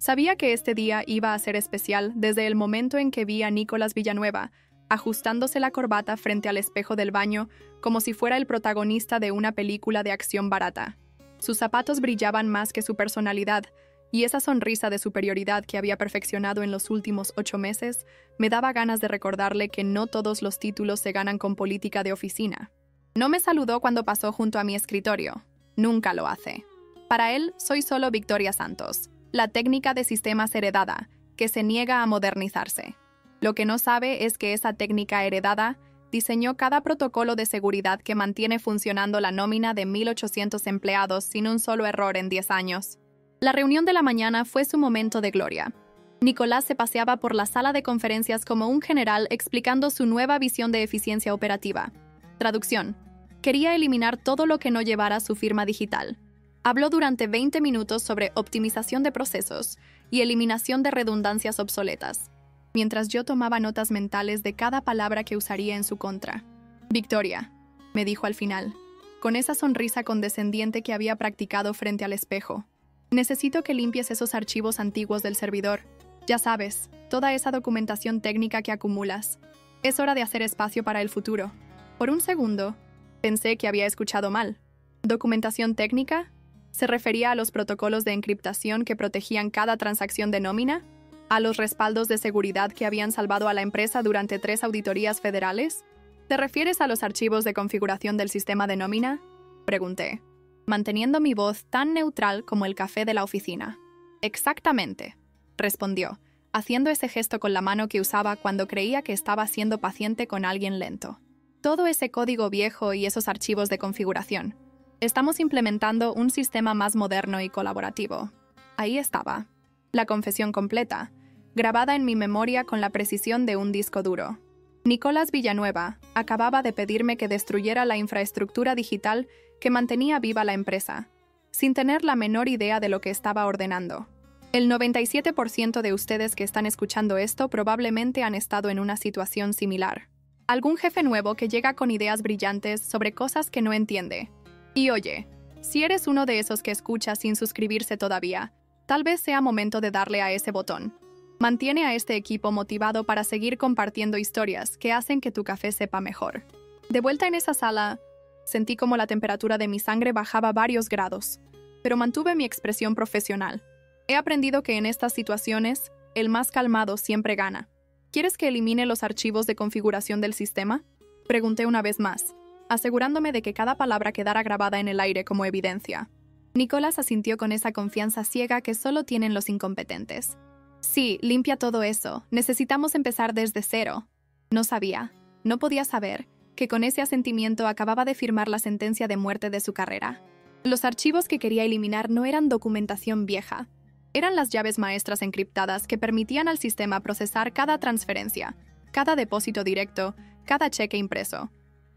Sabía que este día iba a ser especial desde el momento en que vi a Nicolás Villanueva ajustándose la corbata frente al espejo del baño como si fuera el protagonista de una película de acción barata. Sus zapatos brillaban más que su personalidad, y esa sonrisa de superioridad que había perfeccionado en los últimos 8 meses me daba ganas de recordarle que no todos los títulos se ganan con política de oficina. No me saludó cuando pasó junto a mi escritorio. Nunca lo hace. Para él, soy solo Victoria Santos, la técnica de sistemas heredada, que se niega a modernizarse. Lo que no sabe es que esa técnica heredada diseñó cada protocolo de seguridad que mantiene funcionando la nómina de 1.800 empleados sin un solo error en 10 años. La reunión de la mañana fue su momento de gloria. Nicolás se paseaba por la sala de conferencias como un general explicando su nueva visión de eficiencia operativa. Traducción. Quería eliminar todo lo que no llevara su firma digital. Habló durante 20 minutos sobre optimización de procesos y eliminación de redundancias obsoletas, mientras yo tomaba notas mentales de cada palabra que usaría en su contra. Victoria, me dijo al final, con esa sonrisa condescendiente que había practicado frente al espejo. Necesito que limpies esos archivos antiguos del servidor. Ya sabes, toda esa documentación técnica que acumulas. Es hora de hacer espacio para el futuro. Por un segundo, pensé que había escuchado mal. ¿Documentación técnica? ¿Se refería a los protocolos de encriptación que protegían cada transacción de nómina? ¿A los respaldos de seguridad que habían salvado a la empresa durante 3 auditorías federales? ¿Te refieres a los archivos de configuración del sistema de nómina? Pregunté, manteniendo mi voz tan neutral como el café de la oficina. Exactamente, respondió, haciendo ese gesto con la mano que usaba cuando creía que estaba siendo paciente con alguien lento. Todo ese código viejo y esos archivos de configuración. Estamos implementando un sistema más moderno y colaborativo. Ahí estaba, la confesión completa, grabada en mi memoria con la precisión de un disco duro. Nicolás Villanueva acababa de pedirme que destruyera la infraestructura digital que mantenía viva la empresa, sin tener la menor idea de lo que estaba ordenando. El 97% de ustedes que están escuchando esto probablemente han estado en una situación similar. Algún jefe nuevo que llega con ideas brillantes sobre cosas que no entiende. Y oye, si eres uno de esos que escucha sin suscribirse todavía, tal vez sea momento de darle a ese botón. Mantiene a este equipo motivado para seguir compartiendo historias que hacen que tu café sepa mejor. De vuelta en esa sala, sentí como la temperatura de mi sangre bajaba varios grados, pero mantuve mi expresión profesional. He aprendido que en estas situaciones, el más calmado siempre gana. ¿Quieres que elimine los archivos de configuración del sistema? Pregunté una vez más, asegurándome de que cada palabra quedara grabada en el aire como evidencia. Nicolás asintió con esa confianza ciega que solo tienen los incompetentes. Sí, limpia todo eso. Necesitamos empezar desde cero. No sabía, no podía saber, que con ese asentimiento acababa de firmar la sentencia de muerte de su carrera. Los archivos que quería eliminar no eran documentación vieja. Eran las llaves maestras encriptadas que permitían al sistema procesar cada transferencia, cada depósito directo, cada cheque impreso.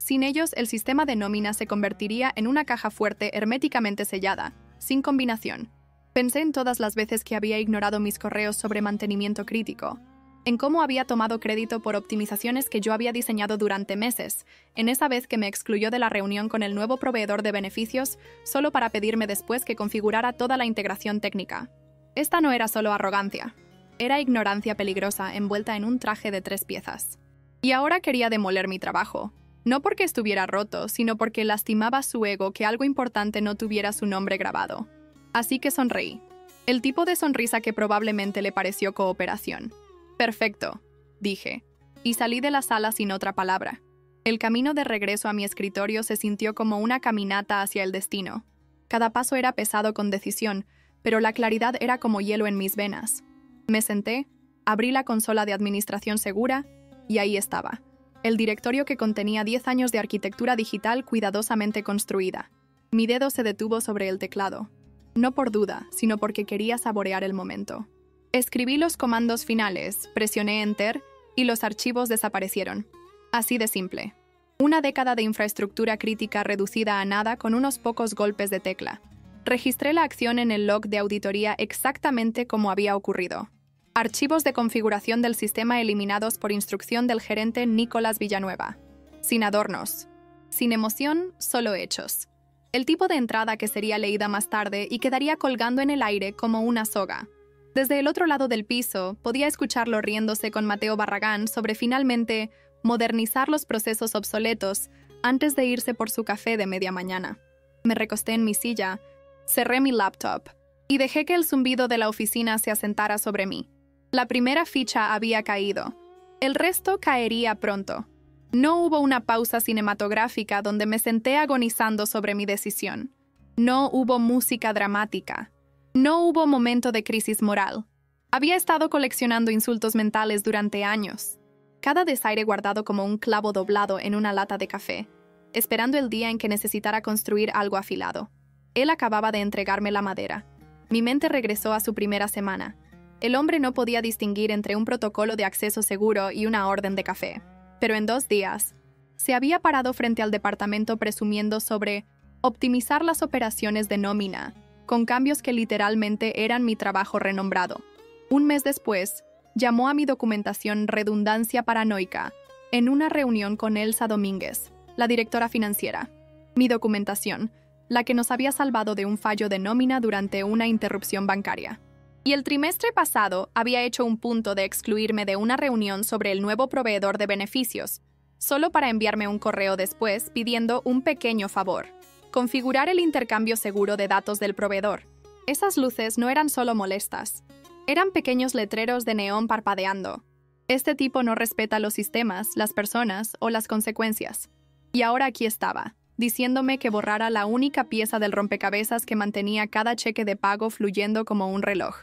Sin ellos, el sistema de nómina se convertiría en una caja fuerte herméticamente sellada, sin combinación. Pensé en todas las veces que había ignorado mis correos sobre mantenimiento crítico, en cómo había tomado crédito por optimizaciones que yo había diseñado durante meses, en esa vez que me excluyó de la reunión con el nuevo proveedor de beneficios solo para pedirme después que configurara toda la integración técnica. Esta no era solo arrogancia, era ignorancia peligrosa envuelta en un traje de 3 piezas. Y ahora quería demoler mi trabajo. No porque estuviera roto, sino porque lastimaba su ego que algo importante no tuviera su nombre grabado. Así que sonreí. El tipo de sonrisa que probablemente le pareció cooperación. Perfecto, dije, y salí de la sala sin otra palabra. El camino de regreso a mi escritorio se sintió como una caminata hacia el destino. Cada paso era pesado con decisión, pero la claridad era como hielo en mis venas. Me senté, abrí la consola de administración segura, y ahí estaba. El directorio que contenía 10 años de arquitectura digital cuidadosamente construida. Mi dedo se detuvo sobre el teclado. No por duda, sino porque quería saborear el momento. Escribí los comandos finales, presioné Enter, y los archivos desaparecieron. Así de simple. Una década de infraestructura crítica reducida a nada con unos pocos golpes de tecla. Registré la acción en el log de auditoría exactamente como había ocurrido. Archivos de configuración del sistema eliminados por instrucción del gerente Nicolás Villanueva. Sin adornos. Sin emoción, solo hechos. El tipo de entrada que sería leída más tarde y quedaría colgando en el aire como una soga. Desde el otro lado del piso, podía escucharlo riéndose con Mateo Barragán sobre finalmente modernizar los procesos obsoletos antes de irse por su café de media mañana. Me recosté en mi silla, cerré mi laptop y dejé que el zumbido de la oficina se asentara sobre mí. La primera ficha había caído. El resto caería pronto. No hubo una pausa cinematográfica donde me senté agonizando sobre mi decisión. No hubo música dramática. No hubo momento de crisis moral. Había estado coleccionando insultos mentales durante años, cada desaire guardado como un clavo doblado en una lata de café, esperando el día en que necesitara construir algo afilado. Él acababa de entregarme la madera. Mi mente regresó a su primera semana. El hombre no podía distinguir entre un protocolo de acceso seguro y una orden de café. Pero en 2 días, se había parado frente al departamento presumiendo sobre optimizar las operaciones de nómina, con cambios que literalmente eran mi trabajo renombrado. Un mes después, llamó a mi documentación redundancia paranoica en una reunión con Elsa Domínguez, la directora financiera. Mi documentación, la que nos había salvado de un fallo de nómina durante una interrupción bancaria. Y el trimestre pasado había hecho un punto de excluirme de una reunión sobre el nuevo proveedor de beneficios, solo para enviarme un correo después pidiendo un pequeño favor: configurar el intercambio seguro de datos del proveedor. Esas luces no eran solo molestas, eran pequeños letreros de neón parpadeando. Este tipo no respeta los sistemas, las personas o las consecuencias. Y ahora aquí estaba, diciéndome que borrara la única pieza del rompecabezas que mantenía cada cheque de pago fluyendo como un reloj.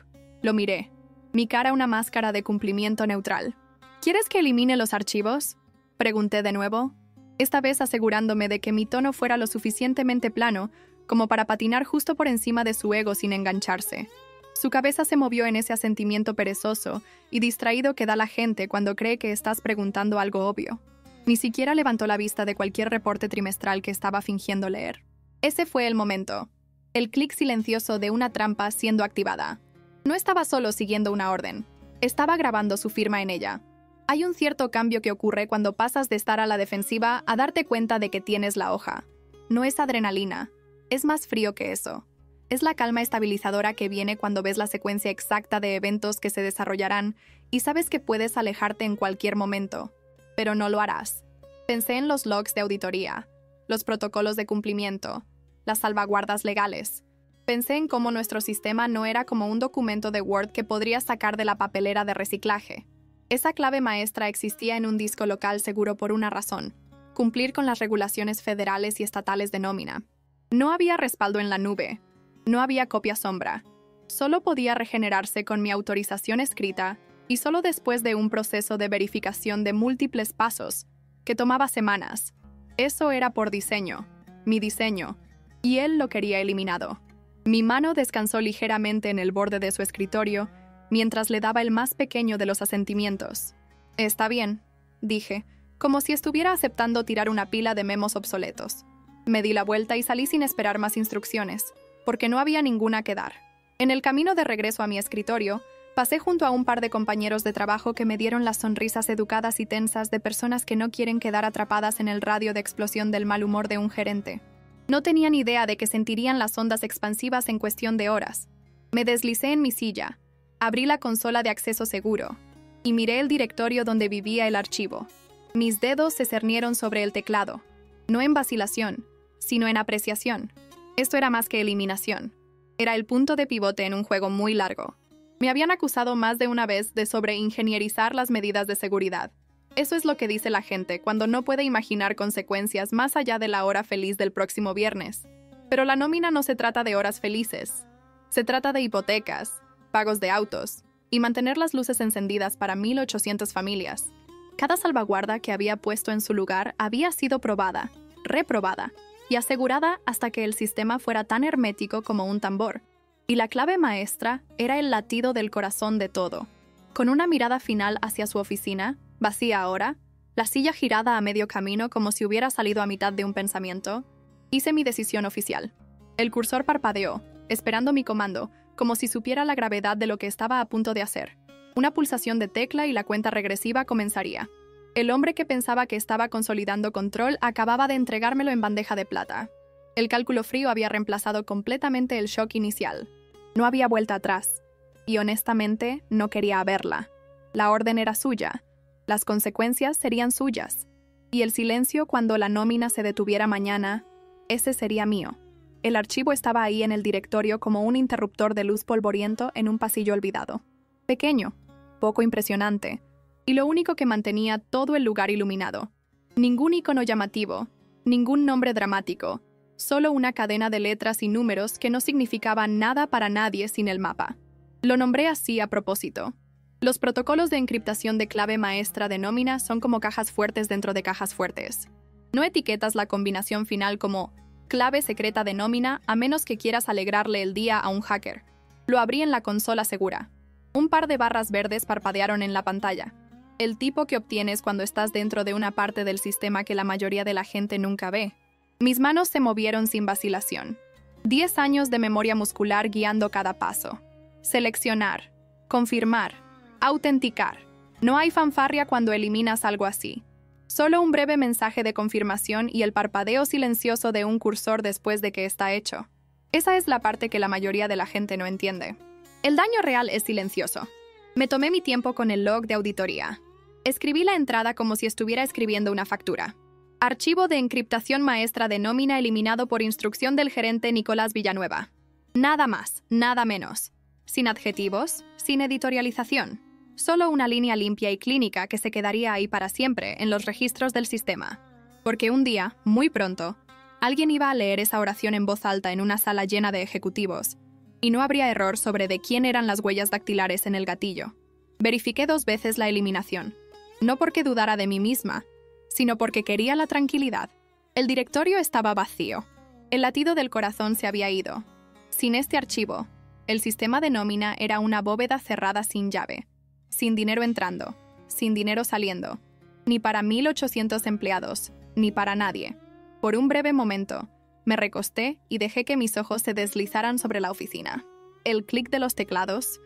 Lo miré, mi cara una máscara de cumplimiento neutral. ¿Quieres que elimine los archivos?, pregunté de nuevo, esta vez asegurándome de que mi tono fuera lo suficientemente plano como para patinar justo por encima de su ego sin engancharse. Su cabeza se movió en ese asentimiento perezoso y distraído que da la gente cuando cree que estás preguntando algo obvio. Ni siquiera levantó la vista de cualquier reporte trimestral que estaba fingiendo leer. Ese fue el momento. El clic silencioso de una trampa siendo activada. No estaba solo siguiendo una orden. Estaba grabando su firma en ella. Hay un cierto cambio que ocurre cuando pasas de estar a la defensiva a darte cuenta de que tienes la hoja. No es adrenalina. Es más frío que eso. Es la calma estabilizadora que viene cuando ves la secuencia exacta de eventos que se desarrollarán y sabes que puedes alejarte en cualquier momento, pero no lo harás. Pensé en los logs de auditoría, los protocolos de cumplimiento, las salvaguardas legales. Pensé en cómo nuestro sistema no era como un documento de Word que podrías sacar de la papelera de reciclaje. Esa clave maestra existía en un disco local seguro por una razón: cumplir con las regulaciones federales y estatales de nómina. No había respaldo en la nube. No había copia sombra. Solo podía regenerarse con mi autorización escrita y solo después de un proceso de verificación de múltiples pasos que tomaba semanas. Eso era por diseño, mi diseño, y él lo quería eliminado. Mi mano descansó ligeramente en el borde de su escritorio mientras le daba el más pequeño de los asentimientos. Está bien, dije, como si estuviera aceptando tirar una pila de memos obsoletos. Me di la vuelta y salí sin esperar más instrucciones, porque no había ninguna que dar. En el camino de regreso a mi escritorio, pasé junto a un par de compañeros de trabajo que me dieron las sonrisas educadas y tensas de personas que no quieren quedar atrapadas en el radio de explosión del mal humor de un gerente. No tenían idea de que sentirían las ondas expansivas en cuestión de horas. Me deslicé en mi silla, abrí la consola de acceso seguro y miré el directorio donde vivía el archivo. Mis dedos se cernieron sobre el teclado, no en vacilación, sino en apreciación. Esto era más que eliminación. Era el punto de pivote en un juego muy largo. Me habían acusado más de una vez de sobreingenierizar las medidas de seguridad. Eso es lo que dice la gente cuando no puede imaginar consecuencias más allá de la hora feliz del próximo viernes. Pero la nómina no se trata de horas felices. Se trata de hipotecas, pagos de autos y mantener las luces encendidas para 1,800 familias. Cada salvaguarda que había puesto en su lugar había sido probada, reprobada y asegurada hasta que el sistema fuera tan hermético como un tambor. Y la clave maestra era el latido del corazón de todo. Con una mirada final hacia su oficina, vacía ahora, la silla girada a medio camino como si hubiera salido a mitad de un pensamiento, hice mi decisión oficial. El cursor parpadeó, esperando mi comando, como si supiera la gravedad de lo que estaba a punto de hacer. Una pulsación de tecla y la cuenta regresiva comenzaría. El hombre que pensaba que estaba consolidando control acababa de entregármelo en bandeja de plata. El cálculo frío había reemplazado completamente el shock inicial. No había vuelta atrás. y honestamente no quería verla. La orden era suya, las consecuencias serían suyas, y el silencio cuando la nómina se detuviera mañana, ese sería mío. El archivo estaba ahí en el directorio como un interruptor de luz polvoriento en un pasillo olvidado. Pequeño, poco impresionante, y lo único que mantenía todo el lugar iluminado. Ningún icono llamativo, ningún nombre dramático, solo una cadena de letras y números que no significaban nada para nadie sin el mapa. Lo nombré así a propósito. Los protocolos de encriptación de clave maestra de nómina son como cajas fuertes dentro de cajas fuertes. No etiquetas la combinación final como clave secreta de nómina a menos que quieras alegrarle el día a un hacker. Lo abrí en la consola segura. Un par de barras verdes parpadearon en la pantalla. El tipo que obtienes cuando estás dentro de una parte del sistema que la mayoría de la gente nunca ve. Mis manos se movieron sin vacilación. 10 años de memoria muscular guiando cada paso. Seleccionar, confirmar, autenticar. No hay fanfarria cuando eliminas algo así. Solo un breve mensaje de confirmación y el parpadeo silencioso de un cursor después de que está hecho. Esa es la parte que la mayoría de la gente no entiende. El daño real es silencioso. Me tomé mi tiempo con el log de auditoría. Escribí la entrada como si estuviera escribiendo una factura. Archivo de encriptación maestra de nómina eliminado por instrucción del gerente Nicolás Villanueva. Nada más, nada menos. Sin adjetivos, sin editorialización. Solo una línea limpia y clínica que se quedaría ahí para siempre en los registros del sistema. Porque un día, muy pronto, alguien iba a leer esa oración en voz alta en una sala llena de ejecutivos, y no habría error sobre de quién eran las huellas dactilares en el gatillo. Verifiqué 2 veces la eliminación, no porque dudara de mí misma, sino porque quería la tranquilidad. El directorio estaba vacío. El latido del corazón se había ido. Sin este archivo, el sistema de nómina era una bóveda cerrada sin llave. Sin dinero entrando, sin dinero saliendo, ni para 1.800 empleados, ni para nadie. Por un breve momento, me recosté y dejé que mis ojos se deslizaran sobre la oficina. El clic de los teclados,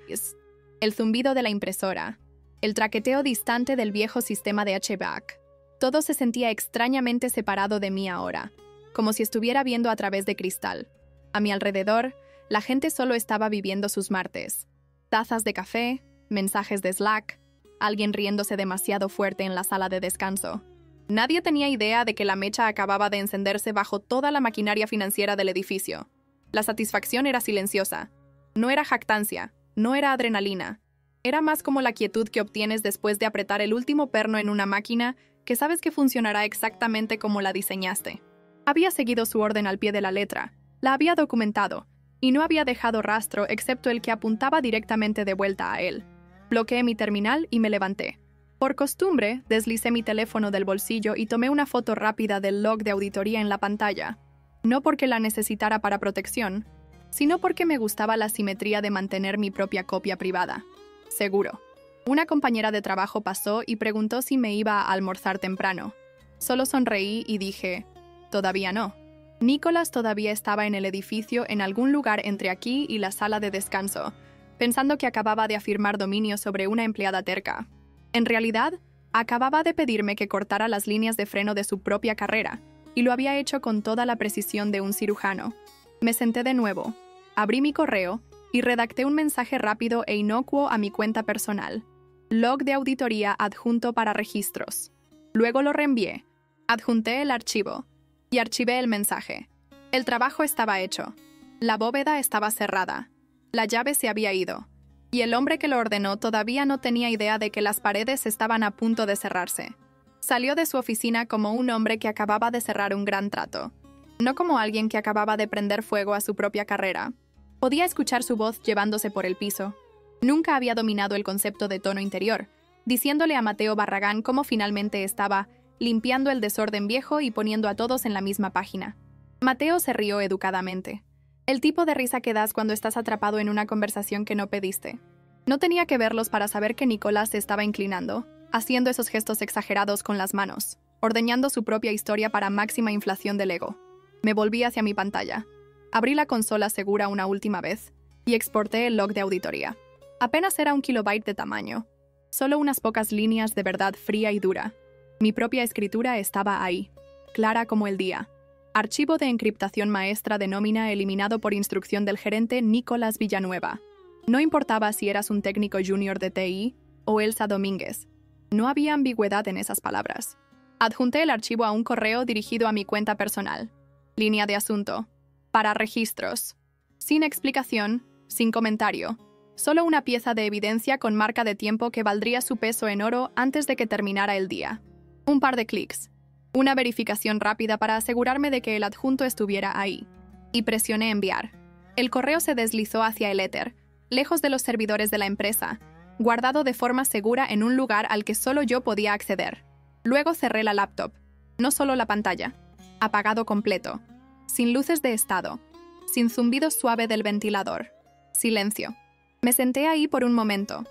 el zumbido de la impresora, el traqueteo distante del viejo sistema de HVAC. Todo se sentía extrañamente separado de mí ahora, como si estuviera viendo a través de cristal. A mi alrededor, la gente solo estaba viviendo sus martes. Tazas de café, mensajes de Slack, alguien riéndose demasiado fuerte en la sala de descanso. Nadie tenía idea de que la mecha acababa de encenderse bajo toda la maquinaria financiera del edificio. La satisfacción era silenciosa. No era jactancia, no era adrenalina. Era más como la quietud que obtienes después de apretar el último perno en una máquina que sabes que funcionará exactamente como la diseñaste. Había seguido su orden al pie de la letra, la había documentado, y no había dejado rastro excepto el que apuntaba directamente de vuelta a él. Bloqueé mi terminal y me levanté. Por costumbre, deslicé mi teléfono del bolsillo y tomé una foto rápida del log de auditoría en la pantalla. No porque la necesitara para protección, sino porque me gustaba la simetría de mantener mi propia copia privada. Seguro. Una compañera de trabajo pasó y preguntó si me iba a almorzar temprano. Solo sonreí y dije, todavía no. Nicolás todavía estaba en el edificio en algún lugar entre aquí y la sala de descanso, pensando que acababa de afirmar dominio sobre una empleada terca. En realidad, acababa de pedirme que cortara las líneas de freno de su propia carrera, y lo había hecho con toda la precisión de un cirujano. Me senté de nuevo, abrí mi correo y redacté un mensaje rápido e inocuo a mi cuenta personal. Log de auditoría adjunto para registros. Luego lo reenvié, adjunté el archivo y archivé el mensaje. El trabajo estaba hecho. La bóveda estaba cerrada. La llave se había ido. Y el hombre que lo ordenó todavía no tenía idea de que las paredes estaban a punto de cerrarse. Salió de su oficina como un hombre que acababa de cerrar un gran trato, no como alguien que acababa de prender fuego a su propia carrera. Podía escuchar su voz llevándose por el piso. Nunca había dominado el concepto de tono interior, diciéndole a Mateo Barragán cómo finalmente estaba limpiando el desorden viejo y poniendo a todos en la misma página. Mateo se rió educadamente. El tipo de risa que das cuando estás atrapado en una conversación que no pediste. No tenía que verlos para saber que Nicolás se estaba inclinando, haciendo esos gestos exagerados con las manos, ordeñando su propia historia para máxima inflación del ego. Me volví hacia mi pantalla. Abrí la consola segura una última vez y exporté el log de auditoría. Apenas era 1 kilobyte de tamaño. Solo unas pocas líneas de verdad fría y dura. Mi propia escritura estaba ahí, clara como el día. Archivo de encriptación maestra de nómina eliminado por instrucción del gerente Nicolás Villanueva. No importaba si eras un técnico junior de TI o Elsa Domínguez. No había ambigüedad en esas palabras. Adjunté el archivo a un correo dirigido a mi cuenta personal. Línea de asunto. Para registros. Sin explicación, sin comentario. Solo una pieza de evidencia con marca de tiempo que valdría su peso en oro antes de que terminara el día. Un par de clics. Una verificación rápida para asegurarme de que el adjunto estuviera ahí. Y presioné enviar. El correo se deslizó hacia el éter, lejos de los servidores de la empresa, guardado de forma segura en un lugar al que solo yo podía acceder. Luego cerré la laptop. No solo la pantalla. Apagado completo. Sin luces de estado. Sin zumbido suave del ventilador. Silencio. Me senté ahí por un momento,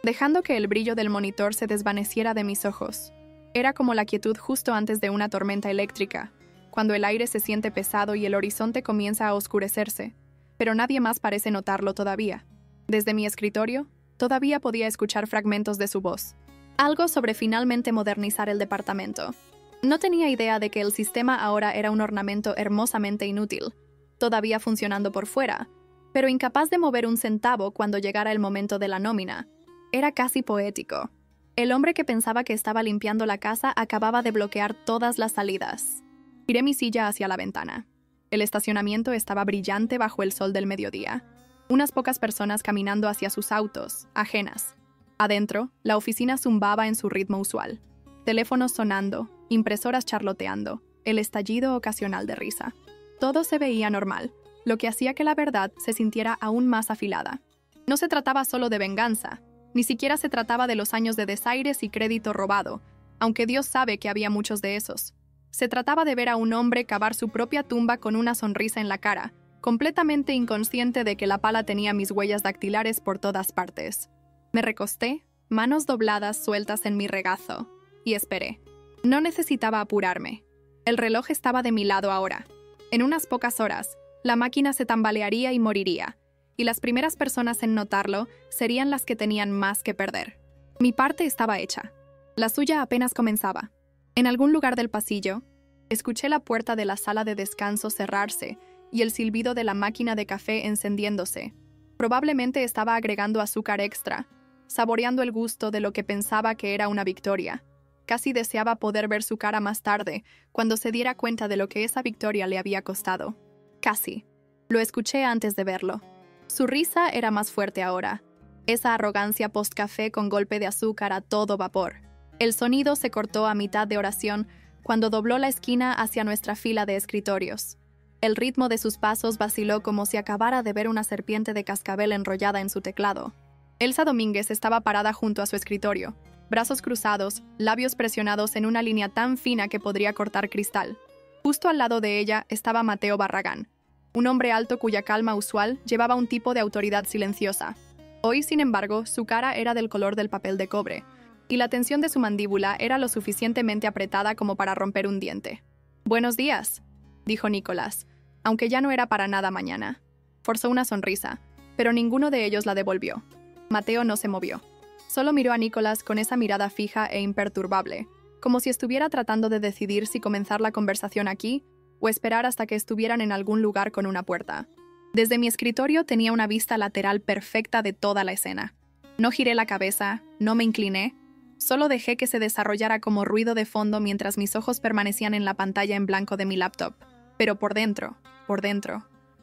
dejando que el brillo del monitor se desvaneciera de mis ojos. Era como la quietud justo antes de una tormenta eléctrica, cuando el aire se siente pesado y el horizonte comienza a oscurecerse, pero nadie más parece notarlo todavía. Desde mi escritorio, todavía podía escuchar fragmentos de su voz. Algo sobre finalmente modernizar el departamento. No tenía idea de que el sistema ahora era un ornamento hermosamente inútil, todavía funcionando por fuera, pero incapaz de mover un centavo cuando llegara el momento de la nómina. Era casi poético. El hombre que pensaba que estaba limpiando la casa acababa de bloquear todas las salidas. Giré mi silla hacia la ventana. El estacionamiento estaba brillante bajo el sol del mediodía. Unas pocas personas caminando hacia sus autos, ajenas. Adentro, la oficina zumbaba en su ritmo usual. Teléfonos sonando, impresoras charloteando, el estallido ocasional de risa. Todo se veía normal, lo que hacía que la verdad se sintiera aún más afilada. No se trataba solo de venganza, ni siquiera se trataba de los años de desaires y crédito robado, aunque Dios sabe que había muchos de esos. Se trataba de ver a un hombre cavar su propia tumba con una sonrisa en la cara, completamente inconsciente de que la pala tenía mis huellas dactilares por todas partes. Me recosté, manos dobladas sueltas en mi regazo, y esperé. No necesitaba apurarme. El reloj estaba de mi lado ahora. En unas pocas horas, la máquina se tambalearía y moriría, y las primeras personas en notarlo serían las que tenían más que perder. Mi parte estaba hecha. La suya apenas comenzaba. En algún lugar del pasillo, escuché la puerta de la sala de descanso cerrarse y el silbido de la máquina de café encendiéndose. Probablemente estaba agregando azúcar extra, saboreando el gusto de lo que pensaba que era una victoria. Casi deseaba poder ver su cara más tarde, cuando se diera cuenta de lo que esa victoria le había costado. Casi. Lo escuché antes de verlo. Su risa era más fuerte ahora. Esa arrogancia post-café con golpe de azúcar a todo vapor. El sonido se cortó a mitad de oración cuando dobló la esquina hacia nuestra fila de escritorios. El ritmo de sus pasos vaciló como si acabara de ver una serpiente de cascabel enrollada en su teclado. Elsa Domínguez estaba parada junto a su escritorio, brazos cruzados, labios presionados en una línea tan fina que podría cortar cristal. Justo al lado de ella estaba Mateo Barragán, un hombre alto cuya calma usual llevaba un tipo de autoridad silenciosa. Hoy, sin embargo, su cara era del color del papel de cobre, y la tensión de su mandíbula era lo suficientemente apretada como para romper un diente. «Buenos días», dijo Nicolás, aunque ya no era para nada mañana. Forzó una sonrisa, pero ninguno de ellos la devolvió. Mateo no se movió. Solo miró a Nicolás con esa mirada fija e imperturbable, como si estuviera tratando de decidir si comenzar la conversación aquí o esperar hasta que estuvieran en algún lugar con una puerta. Desde mi escritorio tenía una vista lateral perfecta de toda la escena. No giré la cabeza, no me incliné, solo dejé que se desarrollara como ruido de fondo mientras mis ojos permanecían en la pantalla en blanco de mi laptop. Pero por dentro,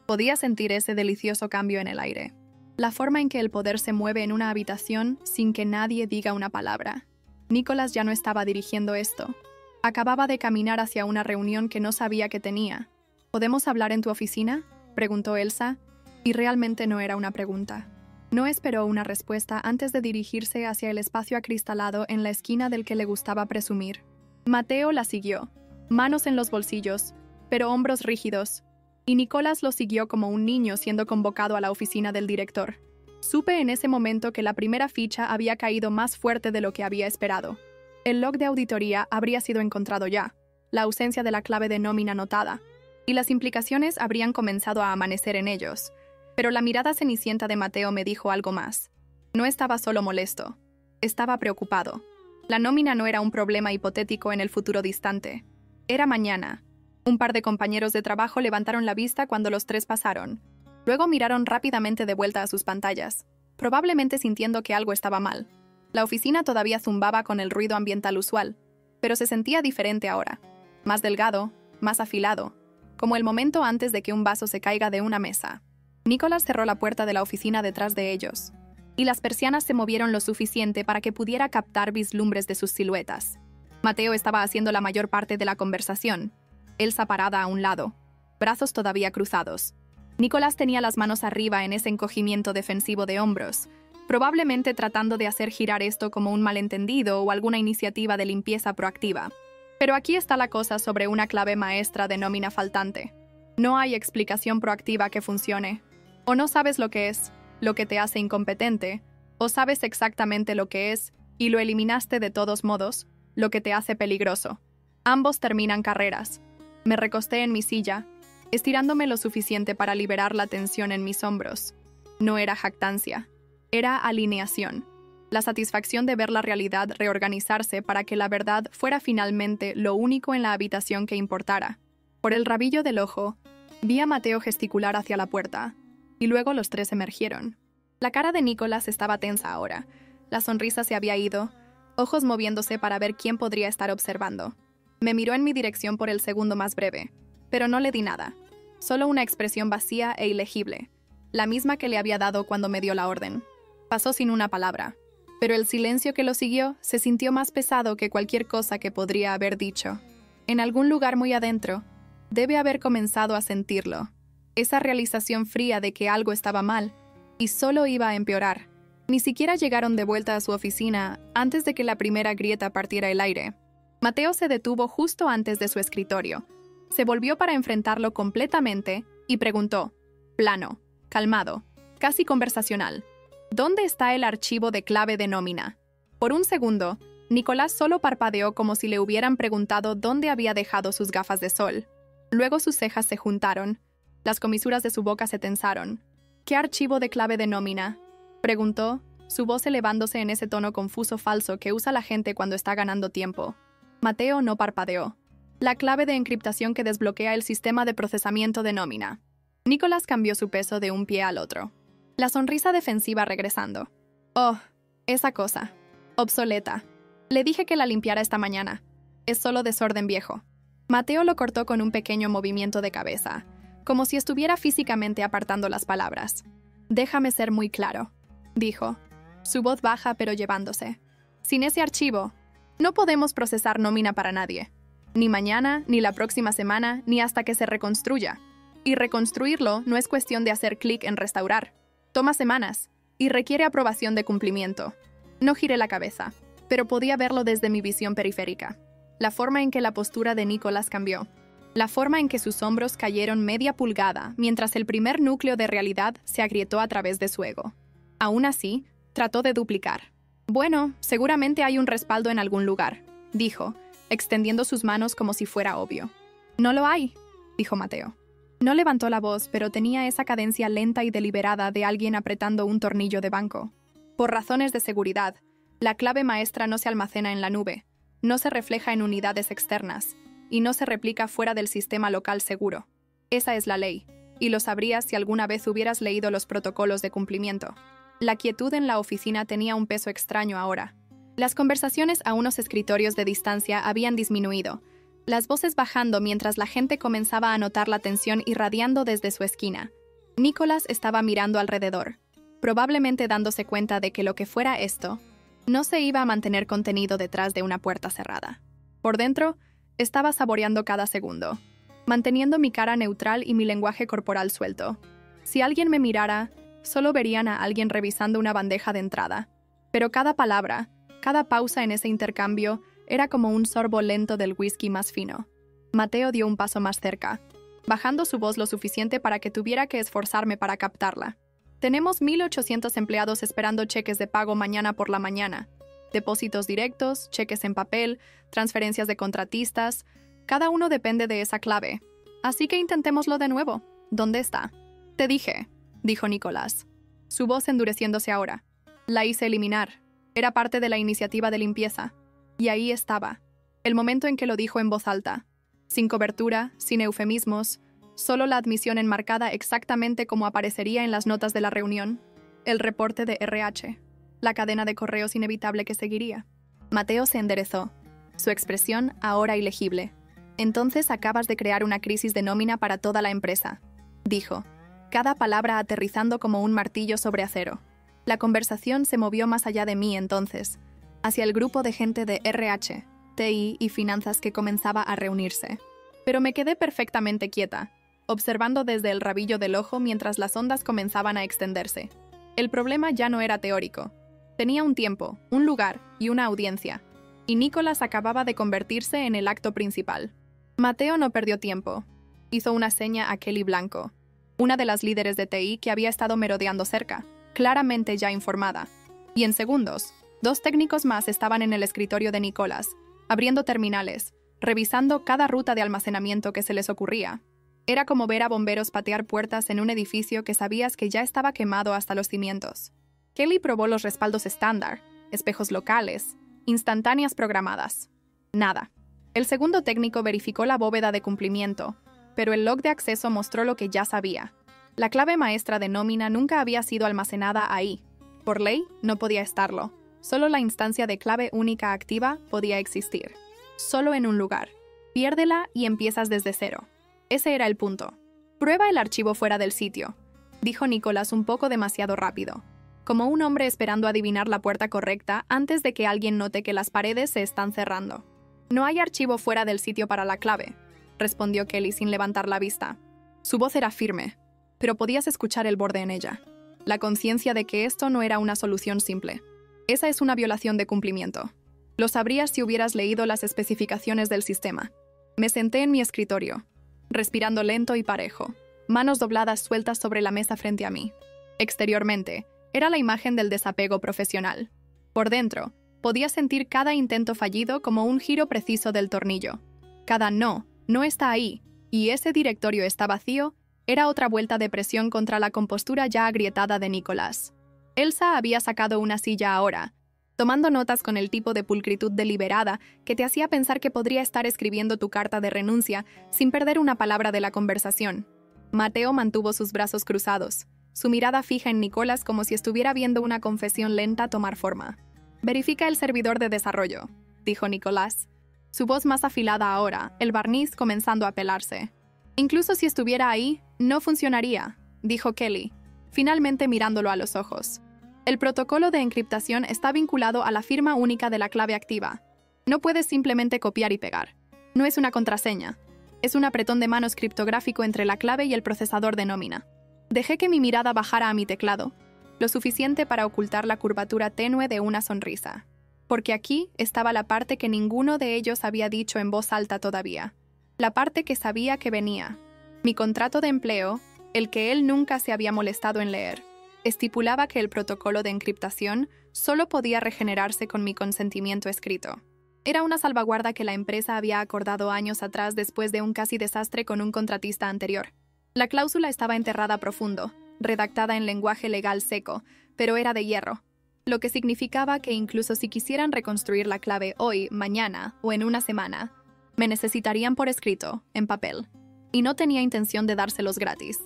podía sentir ese delicioso cambio en el aire. La forma en que el poder se mueve en una habitación sin que nadie diga una palabra. Nicolás ya no estaba dirigiendo esto. Acababa de caminar hacia una reunión que no sabía que tenía. ¿Podemos hablar en tu oficina?, preguntó Elsa, y realmente no era una pregunta. No esperó una respuesta antes de dirigirse hacia el espacio acristalado en la esquina del que le gustaba presumir. Mateo la siguió, manos en los bolsillos, pero hombros rígidos, y Nicolás lo siguió como un niño siendo convocado a la oficina del director. Supe en ese momento que la primera ficha había caído más fuerte de lo que había esperado. El log de auditoría habría sido encontrado ya, la ausencia de la clave de nómina notada, y las implicaciones habrían comenzado a amanecer en ellos. Pero la mirada cenicienta de Mateo me dijo algo más. No estaba solo molesto, estaba preocupado. La nómina no era un problema hipotético en el futuro distante. Era mañana. Un par de compañeros de trabajo levantaron la vista cuando los tres pasaron. Luego miraron rápidamente de vuelta a sus pantallas. probablemente sintiendo que algo estaba mal. La oficina todavía zumbaba con el ruido ambiental usual, pero se sentía diferente ahora, más delgado, más afilado, como el momento antes de que un vaso se caiga de una mesa. Nicholas cerró la puerta de la oficina detrás de ellos, y las persianas se movieron lo suficiente para que pudiera captar vislumbres de sus siluetas. Mateo estaba haciendo la mayor parte de la conversación, Elsa parada a un lado, brazos todavía cruzados. Nicholas tenía las manos arriba en ese encogimiento defensivo de hombros, probablemente tratando de hacer girar esto como un malentendido o alguna iniciativa de limpieza proactiva. Pero aquí está la cosa sobre una clave maestra de nómina faltante. No hay explicación proactiva que funcione. O no sabes lo que es, lo que te hace incompetente, o sabes exactamente lo que es y lo eliminaste de todos modos, lo que te hace peligroso. Ambos terminan carreras. Me recosté en mi silla, estirándome lo suficiente para liberar la tensión en mis hombros. No era jactancia, era alineación. La satisfacción de ver la realidad reorganizarse para que la verdad fuera finalmente lo único en la habitación que importara. Por el rabillo del ojo, vi a Mateo gesticular hacia la puerta, y luego los tres emergieron. La cara de Nicholas estaba tensa ahora. La sonrisa se había ido, ojos moviéndose para ver quién podría estar observando. Me miró en mi dirección por el segundo más breve, pero no le di nada. Solo una expresión vacía e ilegible, la misma que le había dado cuando me dio la orden. Pasó sin una palabra, pero el silencio que lo siguió se sintió más pesado que cualquier cosa que podría haber dicho. En algún lugar muy adentro, debe haber comenzado a sentirlo. Esa realización fría de que algo estaba mal, y solo iba a empeorar. Ni siquiera llegaron de vuelta a su oficina antes de que la primera grieta partiera el aire. Mateo se detuvo justo antes de su escritorio. Se volvió para enfrentarlo completamente y preguntó, plano, calmado, casi conversacional: ¿dónde está el archivo de clave de nómina? Por un segundo, Nicolás solo parpadeó como si le hubieran preguntado dónde había dejado sus gafas de sol. Luego sus cejas se juntaron. Las comisuras de su boca se tensaron. ¿Qué archivo de clave de nómina?, preguntó, su voz elevándose en ese tono confuso falso que usa la gente cuando está ganando tiempo. Mateo no parpadeó. La clave de encriptación que desbloquea el sistema de procesamiento de nómina. Nicolás cambió su peso de un pie al otro. La sonrisa defensiva regresando. Oh, esa cosa. Obsoleta. Le dije que la limpiara esta mañana. Es solo desorden viejo. Mateo lo cortó con un pequeño movimiento de cabeza, como si estuviera físicamente apartando las palabras. Déjame ser muy claro, dijo, su voz baja pero llevándose. Sin ese archivo, no podemos procesar nómina para nadie. Ni mañana, ni la próxima semana, ni hasta que se reconstruya. Y reconstruirlo no es cuestión de hacer clic en restaurar. Toma semanas, y requiere aprobación de cumplimiento. No giré la cabeza, pero podía verlo desde mi visión periférica. La forma en que la postura de Nicolás cambió. La forma en que sus hombros cayeron media pulgada mientras el primer núcleo de realidad se agrietó a través de su ego. Aún así, trató de duplicar. Bueno, seguramente hay un respaldo en algún lugar, dijo, extendiendo sus manos como si fuera obvio. No lo hay, dijo Mateo. No levantó la voz, pero tenía esa cadencia lenta y deliberada de alguien apretando un tornillo de banco. Por razones de seguridad, la clave maestra no se almacena en la nube, no se refleja en unidades externas, y no se replica fuera del sistema local seguro. Esa es la ley, y lo sabrías si alguna vez hubieras leído los protocolos de cumplimiento. La quietud en la oficina tenía un peso extraño ahora. Las conversaciones a unos escritorios de distancia habían disminuido, las voces bajando mientras la gente comenzaba a notar la tensión irradiando desde su esquina. Nicolás estaba mirando alrededor, probablemente dándose cuenta de que lo que fuera esto no se iba a mantener contenido detrás de una puerta cerrada. Por dentro, estaba saboreando cada segundo, manteniendo mi cara neutral y mi lenguaje corporal suelto. Si alguien me mirara, solo verían a alguien revisando una bandeja de entrada. Pero cada palabra, cada pausa en ese intercambio, era como un sorbo lento del whisky más fino. Mateo dio un paso más cerca, bajando su voz lo suficiente para que tuviera que esforzarme para captarla. Tenemos 1,800 empleados esperando cheques de pago mañana por la mañana. Depósitos directos, cheques en papel, transferencias de contratistas. Cada uno depende de esa clave. Así que intentémoslo de nuevo. ¿Dónde está? Te dije, dijo Nicolás, su voz endureciéndose ahora. La hice eliminar. Era parte de la iniciativa de limpieza. Y ahí estaba. El momento en que lo dijo en voz alta. Sin cobertura, sin eufemismos, solo la admisión enmarcada exactamente como aparecería en las notas de la reunión. El reporte de RH. La cadena de correos inevitable que seguiría. Mateo se enderezó, su expresión ahora ilegible. Entonces acabas de crear una crisis de nómina para toda la empresa, dijo, cada palabra aterrizando como un martillo sobre acero. La conversación se movió más allá de mí entonces, hacia el grupo de gente de RH, TI y finanzas que comenzaba a reunirse. Pero me quedé perfectamente quieta, observando desde el rabillo del ojo mientras las ondas comenzaban a extenderse. El problema ya no era teórico. Tenía un tiempo, un lugar y una audiencia, y Nicolás acababa de convertirse en el acto principal. Mateo no perdió tiempo. Hizo una seña a Kelly Blanco, una de las líderes de TI que había estado merodeando cerca, claramente ya informada. Y en segundos, 2 técnicos más estaban en el escritorio de Nicolás, abriendo terminales, revisando cada ruta de almacenamiento que se les ocurría. Era como ver a bomberos patear puertas en un edificio que sabías que ya estaba quemado hasta los cimientos. Kelly probó los respaldos estándar, espejos locales, instantáneas programadas. Nada. El segundo técnico verificó la bóveda de cumplimiento, pero el log de acceso mostró lo que ya sabía. La clave maestra de nómina nunca había sido almacenada ahí. Por ley, no podía estarlo. Solo la instancia de clave única activa podía existir. Solo en un lugar. Piérdela y empiezas desde cero. Ese era el punto. Prueba el archivo fuera del sitio, dijo Nicolás un poco demasiado rápido, como un hombre esperando adivinar la puerta correcta antes de que alguien note que las paredes se están cerrando. No hay archivo fuera del sitio para la clave, respondió Kelly sin levantar la vista. Su voz era firme, pero podías escuchar el borde en ella. La conciencia de que esto no era una solución simple. Esa es una violación de cumplimiento. Lo sabrías si hubieras leído las especificaciones del sistema. Me senté en mi escritorio, respirando lento y parejo, manos dobladas sueltas sobre la mesa frente a mí. Exteriormente, era la imagen del desapego profesional. Por dentro, podía sentir cada intento fallido como un giro preciso del tornillo. Cada no está ahí, y ese directorio está vacío, era otra vuelta de presión contra la compostura ya agrietada de Nicolás. Elsa había sacado una silla ahora, tomando notas con el tipo de pulcritud deliberada que te hacía pensar que podría estar escribiendo tu carta de renuncia sin perder una palabra de la conversación. Mateo mantuvo sus brazos cruzados, su mirada fija en Nicolás como si estuviera viendo una confesión lenta tomar forma. «Verifica el servidor de desarrollo», dijo Nicolás, su voz más afilada ahora, el barniz comenzando a pelarse. «Incluso si estuviera ahí, no funcionaría», dijo Kelly, finalmente mirándolo a los ojos. «El protocolo de encriptación está vinculado a la firma única de la clave activa. No puedes simplemente copiar y pegar. No es una contraseña. Es un apretón de manos criptográfico entre la clave y el procesador de nómina». Dejé que mi mirada bajara a mi teclado, lo suficiente para ocultar la curvatura tenue de una sonrisa. Porque aquí estaba la parte que ninguno de ellos había dicho en voz alta todavía. La parte que sabía que venía. Mi contrato de empleo, el que él nunca se había molestado en leer, estipulaba que el protocolo de encriptación solo podía regenerarse con mi consentimiento escrito. Era una salvaguarda que la empresa había acordado años atrás después de un casi desastre con un contratista anterior. La cláusula estaba enterrada profundo, redactada en lenguaje legal seco, pero era de hierro, lo que significaba que incluso si quisieran reconstruir la clave hoy, mañana o en una semana, me necesitarían por escrito, en papel, y no tenía intención de dárselos gratis.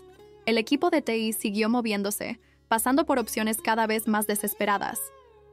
El equipo de TI siguió moviéndose, pasando por opciones cada vez más desesperadas.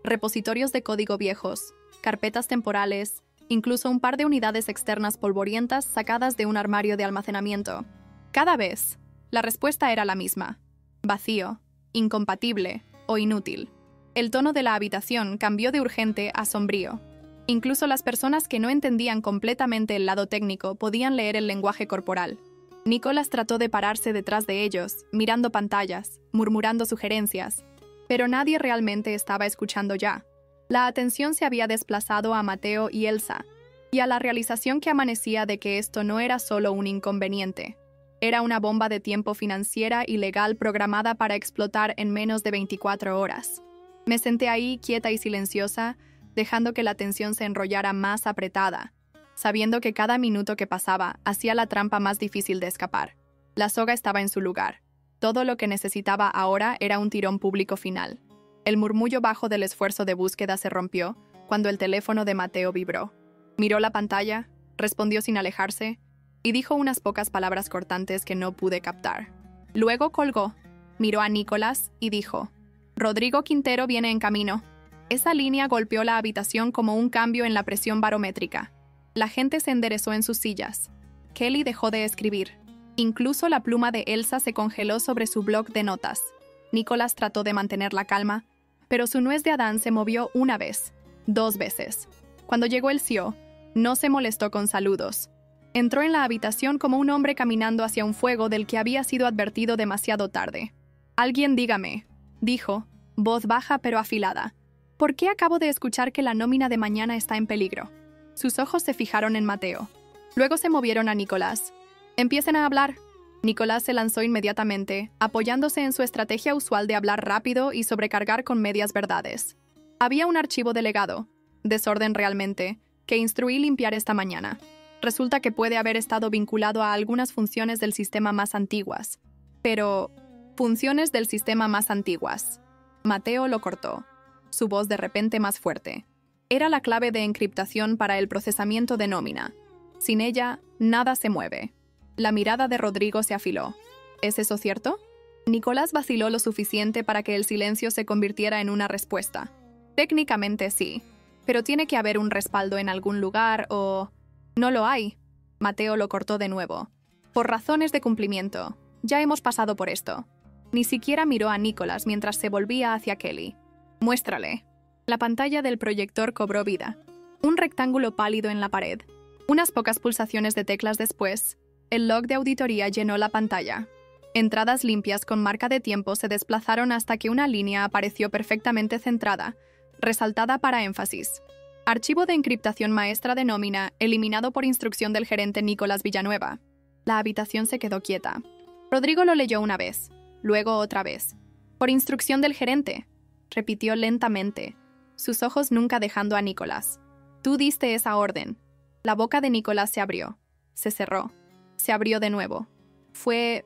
Repositorios de código viejos, carpetas temporales, incluso un par de unidades externas polvorientas sacadas de un armario de almacenamiento. Cada vez, la respuesta era la misma: vacío, incompatible o inútil. El tono de la habitación cambió de urgente a sombrío. Incluso las personas que no entendían completamente el lado técnico podían leer el lenguaje corporal. Nicolás trató de pararse detrás de ellos, mirando pantallas, murmurando sugerencias, pero nadie realmente estaba escuchando ya. La atención se había desplazado a Mateo y Elsa, y a la realización que amanecía de que esto no era solo un inconveniente. Era una bomba de tiempo financiera y legal programada para explotar en menos de 24 horas. Me senté ahí quieta y silenciosa, dejando que la tensión se enrollara más apretada, sabiendo que cada minuto que pasaba hacía la trampa más difícil de escapar. La soga estaba en su lugar. Todo lo que necesitaba ahora era un tirón público final. El murmullo bajo del esfuerzo de búsqueda se rompió cuando el teléfono de Mateo vibró. Miró la pantalla, respondió sin alejarse, y dijo unas pocas palabras cortantes que no pude captar. Luego colgó, miró a Nicolás y dijo: Rodrigo Quintero viene en camino. Esa línea golpeó la habitación como un cambio en la presión barométrica. La gente se enderezó en sus sillas. Kelly dejó de escribir. Incluso la pluma de Elsa se congeló sobre su bloc de notas. Nicolás trató de mantener la calma, pero su nuez de Adán se movió una vez, 2 veces. Cuando llegó el CEO, no se molestó con saludos. Entró en la habitación como un hombre caminando hacia un fuego del que había sido advertido demasiado tarde. «Alguien dígame», dijo, voz baja pero afilada. «¿Por qué acabo de escuchar que la nómina de mañana está en peligro?» Sus ojos se fijaron en Mateo. Luego se movieron a Nicolás. «Empiecen a hablar». Nicolás se lanzó inmediatamente, apoyándose en su estrategia usual de hablar rápido y sobrecargar con medias verdades. «Había un archivo delegado, desorden realmente, que instruí limpiar esta mañana. Resulta que puede haber estado vinculado a algunas funciones del sistema más antiguas. Pero... funciones del sistema más antiguas». Mateo lo cortó, su voz de repente más fuerte. Era la clave de encriptación para el procesamiento de nómina. Sin ella, nada se mueve. La mirada de Rodrigo se afiló. ¿Es eso cierto? Nicolás vaciló lo suficiente para que el silencio se convirtiera en una respuesta. Técnicamente sí, pero tiene que haber un respaldo en algún lugar o... No lo hay. Mateo lo cortó de nuevo. Por razones de cumplimiento. Ya hemos pasado por esto. Ni siquiera miró a Nicolás mientras se volvía hacia Kelly. «Muéstrale». La pantalla del proyector cobró vida. Un rectángulo pálido en la pared. Unas pocas pulsaciones de teclas después, el log de auditoría llenó la pantalla. Entradas limpias con marca de tiempo se desplazaron hasta que una línea apareció perfectamente centrada, resaltada para énfasis. Archivo de encriptación maestra de nómina, eliminado por instrucción del gerente Nicolás Villanueva. La habitación se quedó quieta. Rodrigo lo leyó una vez, luego otra vez. «Por instrucción del gerente», repitió lentamente, sus ojos nunca dejando a Nicolás. «Tú diste esa orden». La boca de Nicolás se abrió, se cerró, se abrió de nuevo. Fue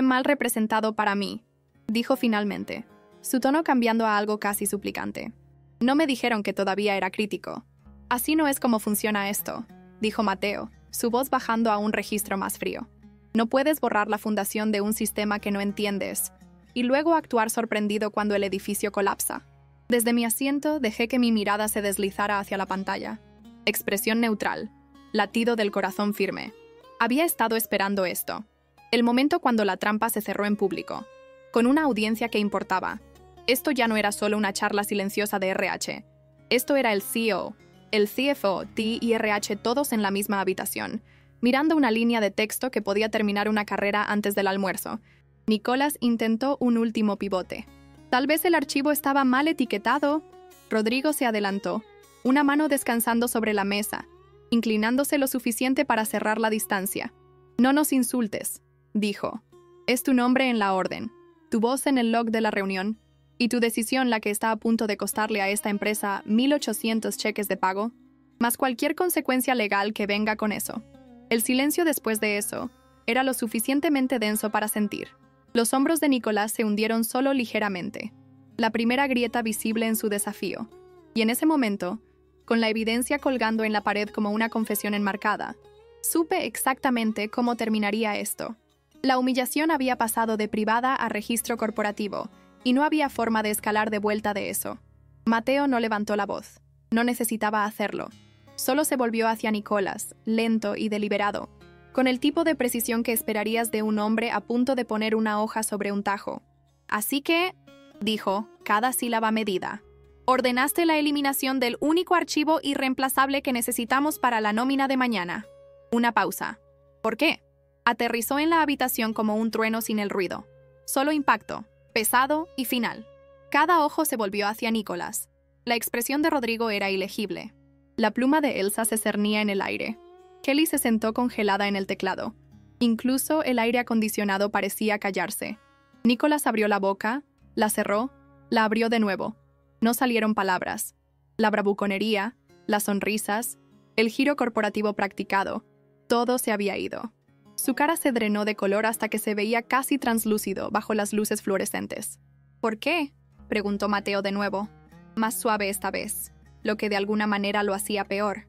mal representado para mí», dijo finalmente, su tono cambiando a algo casi suplicante. «No me dijeron que todavía era crítico». «Así no es como funciona esto», dijo Mateo, su voz bajando a un registro más frío. «No puedes borrar la fundación de un sistema que no entiendes y luego actuar sorprendido cuando el edificio colapsa». Desde mi asiento dejé que mi mirada se deslizara hacia la pantalla. Expresión neutral, latido del corazón firme. Había estado esperando esto. El momento cuando la trampa se cerró en público, con una audiencia que importaba. Esto ya no era solo una charla silenciosa de RH. Esto era el CEO, el CFO, T y RH todos en la misma habitación, mirando una línea de texto que podía terminar una carrera antes del almuerzo. Nicolás intentó un último pivote. Tal vez el archivo estaba mal etiquetado. Rodrigo se adelantó, una mano descansando sobre la mesa, inclinándose lo suficiente para cerrar la distancia. «No nos insultes», dijo. «Es tu nombre en la orden, tu voz en el log de la reunión, y tu decisión la que está a punto de costarle a esta empresa 1.800 cheques de pago, más cualquier consecuencia legal que venga con eso». El silencio después de eso era lo suficientemente denso para sentir. Los hombros de Nicolás se hundieron solo ligeramente, la primera grieta visible en su desafío, y en ese momento, con la evidencia colgando en la pared como una confesión enmarcada, supe exactamente cómo terminaría esto. La humillación había pasado de privada a registro corporativo, y no había forma de escalar de vuelta de eso. Mateo no levantó la voz, no necesitaba hacerlo. Solo se volvió hacia Nicolás, lento y deliberado, con el tipo de precisión que esperarías de un hombre a punto de poner una hoja sobre un tajo. «Así que», dijo, cada sílaba medida, «ordenaste la eliminación del único archivo irreemplazable que necesitamos para la nómina de mañana». Una pausa. «¿Por qué?» Aterrizó en la habitación como un trueno sin el ruido. Solo impacto, pesado y final. Cada ojo se volvió hacia Nicolás. La expresión de Rodrigo era ilegible. La pluma de Elsa se cernía en el aire. Kelly se sentó congelada en el teclado. Incluso el aire acondicionado parecía callarse. Nicolás abrió la boca, la cerró, la abrió de nuevo. No salieron palabras. La bravuconería, las sonrisas, el giro corporativo practicado, todo se había ido. Su cara se drenó de color hasta que se veía casi translúcido bajo las luces fluorescentes. «¿Por qué?», preguntó Mateo de nuevo, más suave esta vez, lo que de alguna manera lo hacía peor.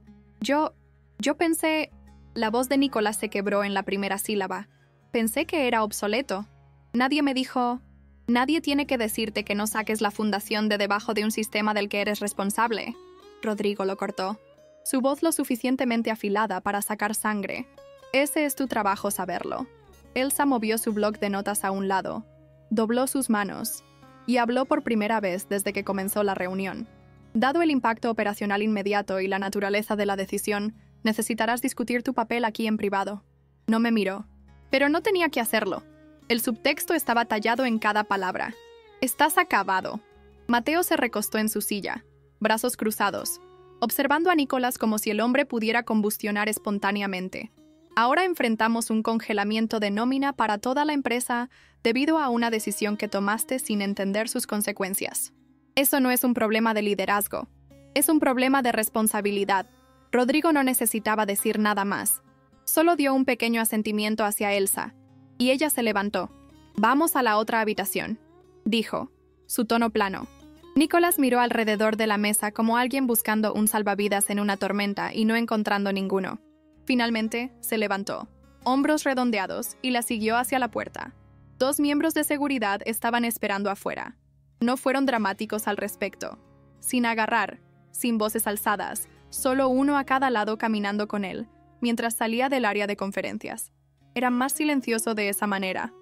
Yo pensé... La voz de Nicolás se quebró en la primera sílaba. «Pensé que era obsoleto. Nadie me dijo...» Nadie tiene que decirte que no saques la fundación de debajo de un sistema del que eres responsable. Rodrigo lo cortó. Su voz lo suficientemente afilada para sacar sangre. Ese es tu trabajo saberlo. Elsa movió su bloc de notas a un lado, dobló sus manos y habló por primera vez desde que comenzó la reunión. Dado el impacto operacional inmediato y la naturaleza de la decisión, necesitarás discutir tu papel aquí en privado. No me miró, pero no tenía que hacerlo. El subtexto estaba tallado en cada palabra. Estás acabado. Mateo se recostó en su silla, brazos cruzados, observando a Nicolás como si el hombre pudiera combustionar espontáneamente. Ahora enfrentamos un congelamiento de nómina para toda la empresa debido a una decisión que tomaste sin entender sus consecuencias. Eso no es un problema de liderazgo, es un problema de responsabilidad. Rodrigo no necesitaba decir nada más. Solo dio un pequeño asentimiento hacia Elsa, y ella se levantó. Vamos a la otra habitación, dijo, su tono plano. Nicolás miró alrededor de la mesa como alguien buscando un salvavidas en una tormenta y no encontrando ninguno. Finalmente, se levantó, hombros redondeados, y la siguió hacia la puerta. 2 miembros de seguridad estaban esperando afuera. No fueron dramáticos al respecto. Sin agarrar, sin voces alzadas, solo uno a cada lado caminando con él, mientras salía del área de conferencias. Era más silencioso de esa manera.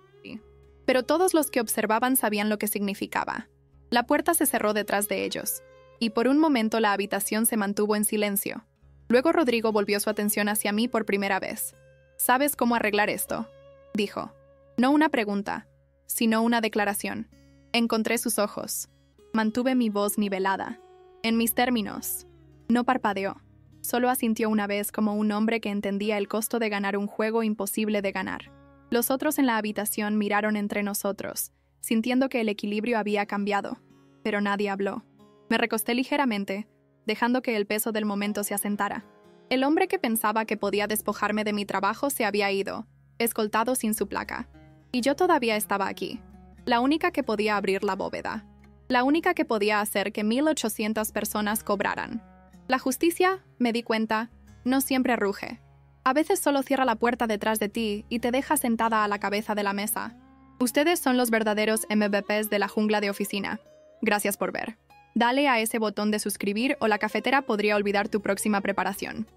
Pero todos los que observaban sabían lo que significaba. La puerta se cerró detrás de ellos, y por un momento la habitación se mantuvo en silencio. Luego Rodrigo volvió su atención hacia mí por primera vez. ¿Sabes cómo arreglar esto?, dijo. No una pregunta, sino una declaración. Encontré sus ojos. Mantuve mi voz nivelada. En mis términos. No parpadeó. Solo asintió una vez como un hombre que entendía el costo de ganar un juego imposible de ganar. Los otros en la habitación miraron entre nosotros, sintiendo que el equilibrio había cambiado. Pero nadie habló. Me recosté ligeramente, dejando que el peso del momento se asentara. El hombre que pensaba que podía despojarme de mi trabajo se había ido, escoltado sin su placa. Y yo todavía estaba aquí, la única que podía abrir la bóveda, la única que podía hacer que 1.800 personas cobraran. La justicia, me di cuenta, no siempre ruge. A veces solo cierra la puerta detrás de ti y te deja sentada a la cabeza de la mesa. Ustedes son los verdaderos MVPs de la jungla de oficina. Gracias por ver. Dale a ese botón de suscribir o la cafetera podría olvidar tu próxima preparación.